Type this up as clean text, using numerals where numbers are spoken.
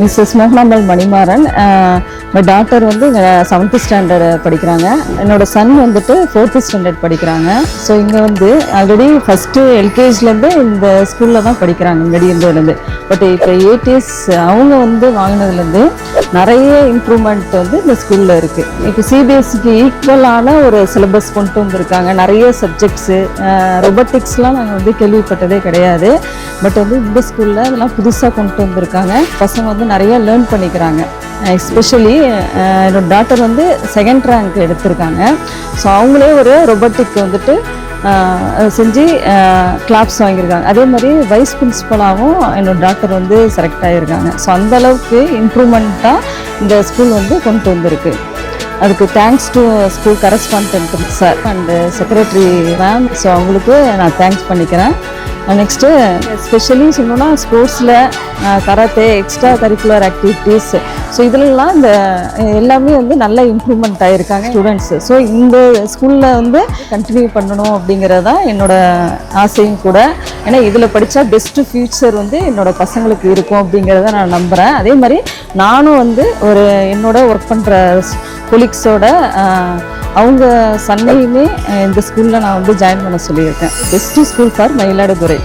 Mrs Mohanambal Manimaran. My daughter வந்து 7th standard படிக்கிறாங்க. என்னோட சன் வந்துட்டு 4th ஸ்டாண்டர்ட் படிக்கிறாங்க. ஸோ இங்கே வந்து ஆல்ரெடி ஃபஸ்ட்டு எல்கேஜிலேருந்து இந்த ஸ்கூலில் தான் படிக்கிறாங்க முன்னாடி இருந்ததுலேருந்து. பட் இப்போ 8 இயர்ஸ் அவங்க வந்து வாங்கினதுலேருந்து நிறைய இம்ப்ரூவ்மெண்ட் வந்து இந்த ஸ்கூலில் இருக்குது. இப்போ சிபிஎஸ்சிக்கு ஈக்குவலான ஒரு சிலபஸ் கொண்டு வந்திருக்காங்க. நிறைய சப்ஜெக்ட்ஸு, ரொபோட்டிக்ஸ்லாம் நாங்கள் வந்து கேள்விப்பட்டதே கிடையாது. பட் வந்து இந்த ஸ்கூலில் அதெல்லாம் புதுசாக கொண்டு வந்திருக்காங்க. பசங்க வந்து நிறைய லேர்ன் பண்ணிக்கிறாங்க. எஸ்பெஷலி என்னோட டாட்டர் வந்து 2nd ரேங்க் எடுத்திருக்காங்க. ஸோ அவங்களே ஒரு ரொபோட்டிக் வந்துட்டு செஞ்சு கிளாப்ஸ் வாங்கியிருக்காங்க. அதே மாதிரி வைஸ் பிரின்சிபலாகவும் என்னோட டாக்டர் வந்து செலக்ட் ஆகியிருக்காங்க. ஸோ அந்தளவுக்கு இம்ப்ரூவ்மெண்ட்டாக இந்த ஸ்கூல் வந்து கொண்டு வந்திருக்கு. அதுக்கு thanks to school correspondent sir and secretary ma'am. So அவங்களுக்கு நான் தேங்க்ஸ் பண்ணிக்கிறேன். நெக்ஸ்ட்டு ஸ்பெஷலி சொல்லணுன்னா ஸ்போர்ட்ஸில் karate, extra curricular activities, so இதிலெல்லாம் இந்த எல்லாமே வந்து நல்ல இம்ப்ரூவ்மெண்ட் ஆகிருக்காங்க ஸ்டூடெண்ட்ஸு. ஸோ இந்த ஸ்கூலில் வந்து கண்டினியூ பண்ணணும் அப்படிங்கிறது தான் என்னோடய ஆசையும் கூட. ஏன்னா இதில் படித்தா பெஸ்ட்டு ஃப்யூச்சர் வந்து என்னோடய பசங்களுக்கு இருக்கும் அப்படிங்கிறத நான் நம்புகிறேன். அதே மாதிரி நானும் வந்து ஒரு என்னோட ஒர்க் பண்ணுற கொலீக்ஸோட அவங்க சன்னையுமே இந்த ஸ்கூலில் நான் வந்து ஜாயின் பண்ண சொல்லியிருக்கேன். Best school for Mayiladuthurai.